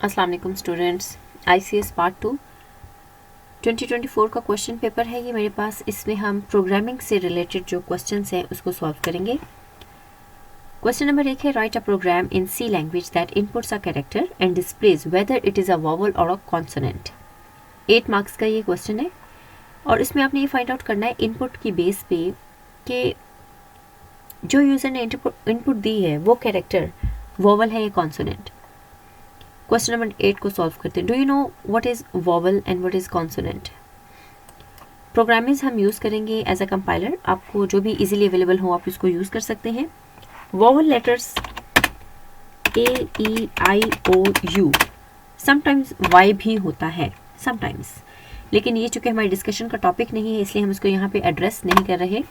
अस्सलाम वालेकुम students, ICS part 2 2024 का क्वेश्चन पेपर है ये मेरे पास। इसमें हम प्रोग्रामिंग से रिलेटेड जो क्वेश्चंस हैं उसको सॉल्व करेंगे। क्वेश्चन नंबर 1 है, write a program in C language that inputs a character and displays whether it is a vowel or a consonant. 8 marks का ये क्वेश्चन है और इसमें आपने ये फाइंड आउट करना है इनपुट की बेस पे कि जो यूज़र ने इनपुट दी है वो कैरेक्टर वॉवल है या कॉन्सोनेंट। क्वेश्चन नंबर 8 को सॉल्व करते हैं। Do you know what is vowel and what is consonant? Programmings हम यूज़ करेंगे एज अ कंपाइलर। आपको जो भी इजीली अवेलेबल हो आप इसको यूज़ कर सकते हैं। Vowel letters A-E-I-O-U, sometimes Y भी होता है समटाइम्स, लेकिन ये चूँकि हमारे डिस्कशन का टॉपिक नहीं है इसलिए हम इसको यहाँ पे एड्रेस नहीं कर रहे।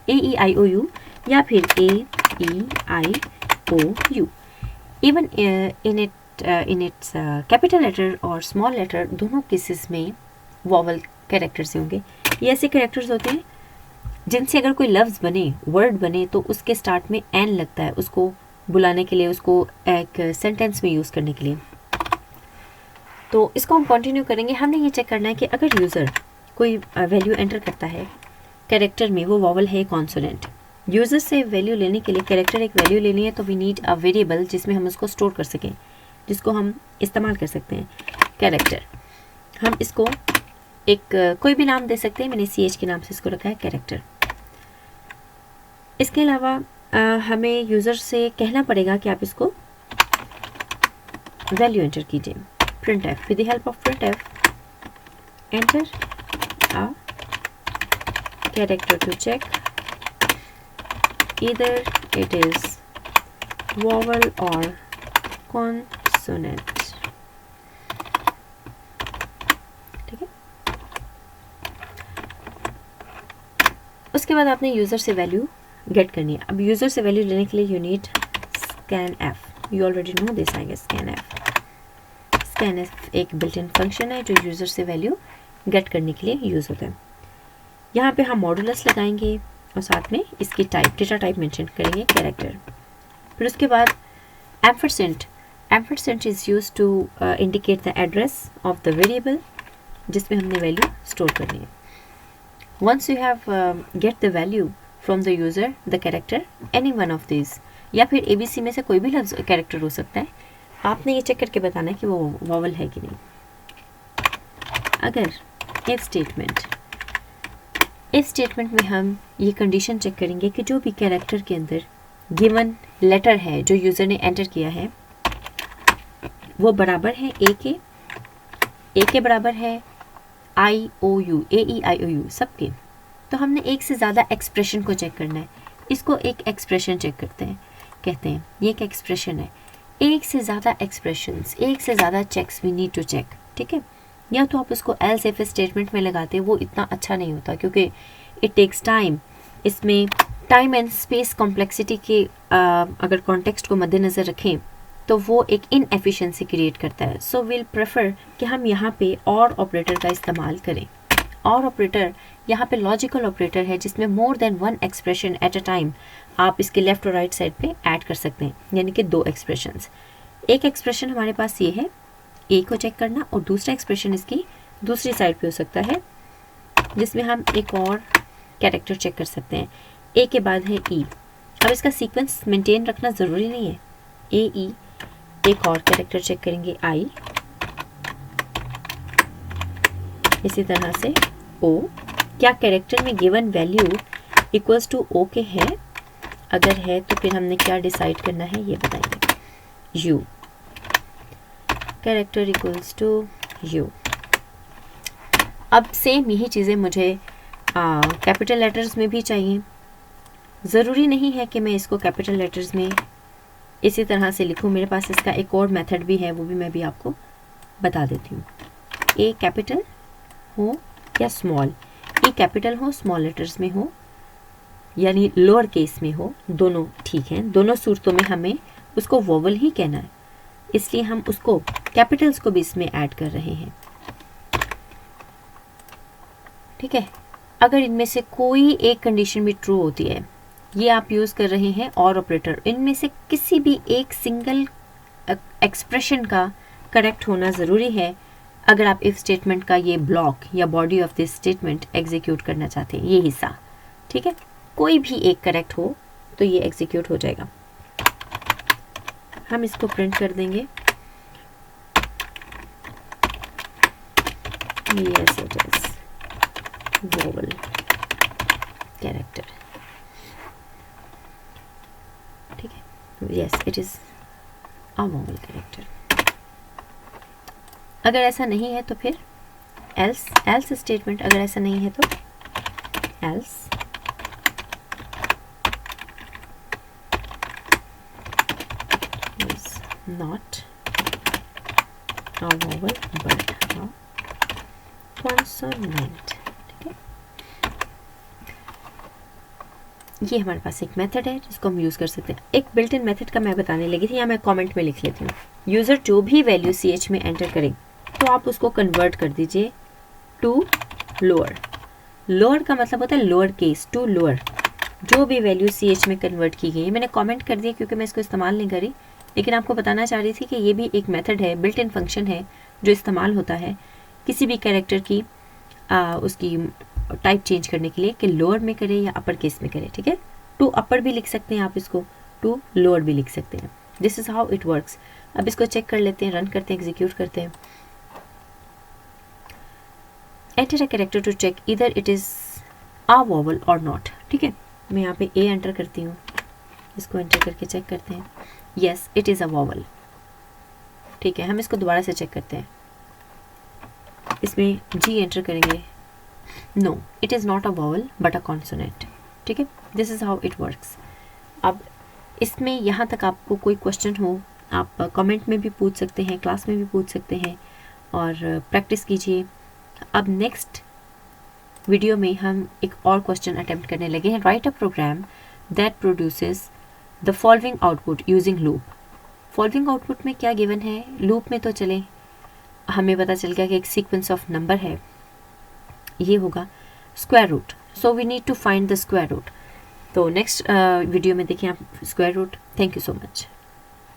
A-E-I-O-U या फिर A-E-I-O-U। Even in its capital letter और small letter दोनों केसेस में वॉवल कैरेक्टर्स होंगे। ये ऐसे कैरेक्टर्स होते हैं जिनसे अगर कोई लफ्ज़ बने, वर्ड बने, तो उसके स्टार्ट में एन लगता है उसको बुलाने के लिए, उसको एक सेंटेंस में यूज़ करने के लिए। तो इसको हम कंटिन्यू करेंगे। हमने ये चेक करना है कि अगर यूज़र कोई वैल्यू एंटर करता है कैरेक्टर में, वो वॉवल है कॉन्सोनेंट। यूज़र से वैल्यू लेने के लिए, कैरेक्टर एक वैल्यू लेनी है तो वी नीड अ वेरिएबल जिसमें हम उसको स्टोर कर सकें, जिसको हम इस्तेमाल कर सकते हैं। कैरेक्टर, हम इसको एक कोई भी नाम दे सकते हैं। मैंने CH के नाम से इसको रखा है कैरेक्टर। इसके अलावा हमें यूज़र से कहना पड़ेगा कि आप इसको वैल्यू एंटर कीजिए। printf, with the help of printf enter a character to check either it is vowel or consonant। ठीक है, उसके बाद आपने यूज़र से वैल्यू गेट करनी है। अब यूज़र से वैल्यू लेने के लिए you need scanf, you already know this I guess. scanf एक बिल्ट इन फंक्शन है जो यूज़र से वैल्यू गेट करने के लिए यूज़ होता है। यहाँ पे हम मॉडुलस लगाएंगे और साथ में इसकी टाइप, डेटा टाइप मेंशन करेंगे कैरेक्टर। फिर उसके बाद ampersand is use to indicate the address of the variable जिसमें हमने वैल्यू स्टोर करनी है। Once you have get the value from the user the character any one of this, या फिर ABC में से कोई भी लफ्ज़ कैरेक्टर हो सकता है, आपने ये चेक करके बताना है कि वो वॉवल है कि नहीं। अगर इफ स्टेटमेंट में हम ये कंडीशन चेक करेंगे कि जो भी कैरेक्टर के अंदर गिवन लेटर है जो यूज़र ने एंटर किया है वो बराबर है A के बराबर है IOU, AEIOU सबके, तो हमने एक से ज़्यादा एक्सप्रेशन को चेक करना है। इसको एक एक्सप्रेशन चेक कहते हैं ये एक एक्सप्रेशन है। एक से ज़्यादा एक्सप्रेशंस, एक से ज़्यादा checks we need to check. ठीक है, या तो आप उसको एल्स इफ स्टेटमेंट में लगाते हैं, वो इतना अच्छा नहीं होता क्योंकि इट टेक्स टाइम। इसमें टाइम एंड स्पेस कॉम्प्लेक्सिटी के अगर कॉन्टेक्स्ट को मद्देनज़र रखें तो वो एक इनएफिशिएंसी क्रिएट करता है। सो विल प्रेफर कि हम यहाँ पे और ऑपरेटर का इस्तेमाल करें। और ऑपरेटर यहाँ पे लॉजिकल ऑपरेटर है जिसमें more than one expression at a time आप इसके लेफ्ट और राइट साइड पे ऐड कर सकते हैं, यानी कि 2 एक्सप्रेशंस। एक एक्सप्रेशन हमारे पास ये है A को चेक करना, और दूसरा एक्सप्रेशन इसकी दूसरी साइड पे हो सकता है जिसमें हम एक और कैरेक्टर चेक कर सकते हैं। A के बाद है E। अब इसका सीक्वेंस मेंटेन रखना ज़रूरी नहीं है। AE, एक और कैरेक्टर चेक करेंगे I, इसी तरह से O। क्या कैरेक्टर में given value equals to O के है? अगर है तो फिर हमने क्या डिसाइड करना है ये बताएंगे। U, character equals to U। अब सेम यही चीज़ें मुझे कैपिटल लेटर्स में भी चाहिए। ज़रूरी नहीं है कि मैं इसको कैपिटल लेटर्स में इसी तरह से लिखूँ, मेरे पास इसका एक और मेथड भी है, वो भी मैं भी आपको बता देती हूँ। A कैपिटल हो या स्मॉल, E कैपिटल हो स्मॉल लेटर्स में हो यानी लोअर केस में हो, दोनों ठीक हैं। दोनों सूरतों में हमें उसको वोवल ही कहना है, इसलिए हम उसको कैपिटल्स को भी इसमें ऐड कर रहे हैं। ठीक है, अगर इनमें से कोई एक कंडीशन भी ट्रू होती है, ये आप यूज़ कर रहे हैं और ऑपरेटर, इनमें से किसी भी एक सिंगल एक्सप्रेशन का करेक्ट होना ज़रूरी है अगर आप इफ स्टेटमेंट का ये ब्लॉक या body of this statement execute करना चाहते हैं, ये हिस्सा, ठीक है। कोई भी एक करेक्ट हो तो ये एग्जीक्यूट हो जाएगा। हम इसको प्रिंट कर देंगे, yes it is vowel character, ठीक है, yes it is a vowel character। अगर ऐसा नहीं है तो फिर else स्टेटमेंट, अगर ऐसा नहीं है तो else is not a vowel but a consonant, ठीक है। ये हमारे पास एक मेथड है जिसको हम यूज़ कर सकते हैं। एक बिल्ट इन मेथड का मैं बताने लगी थी, या मैं कमेंट में लिख लेती हूँ। यूज़र जो भी वैल्यू CH में एंटर करे तो आप उसको कन्वर्ट कर दीजिए टू लोअर। लोअर का मतलब होता है लोअर केस, टू लोअर। जो भी वैल्यू CH में कन्वर्ट की गई है, मैंने कमेंट कर दिया क्योंकि मैं इसको इस्तेमाल नहीं करी, लेकिन आपको बताना चाह रही थी कि ये भी एक मेथड है, बिल्ट इन फंक्शन है जो इस्तेमाल होता है किसी भी कैरेक्टर की उसकी टाइप चेंज करने के लिए कि लोअर में करे या अपर केस में करे, ठीक है। टू अपर भी लिख सकते हैं आप, इसको टू लोअर भी लिख सकते हैं। This is how it works. अब इसको चेक कर लेते हैं, रन करते हैं, एग्जीक्यूट करते हैं। Enter a character to check इधर इट इज़ अ वॉवल और नॉट, ठीक है। मैं यहाँ पे ए एंटर करती हूँ, इसको एंटर करके चेक करते हैं। Yes it is a vowel, ठीक है। हम इसको दोबारा से चेक करते हैं, इसमें जी एंटर करेंगे, no it is not a vowel but a consonant, ठीक है। This is how it works. अब इसमें यहाँ तक आपको कोई क्वेश्चन हो आप कमेंट में भी पूछ सकते हैं, क्लास में भी पूछ सकते हैं और प्रैक्टिस कीजिए। अब नेक्स्ट वीडियो में हम एक और क्वेश्चन अटेम्प्ट करने लगे हैं। Write a program that produces the following output using loop. Following output में क्या गिवन है, लूप में तो चले हमें पता चल गया कि एक सीक्वेंस ऑफ नंबर है, ये होगा square root, so we need to find the square root. तो नेक्स्ट वीडियो में देखिए आप square root. Thank you so much.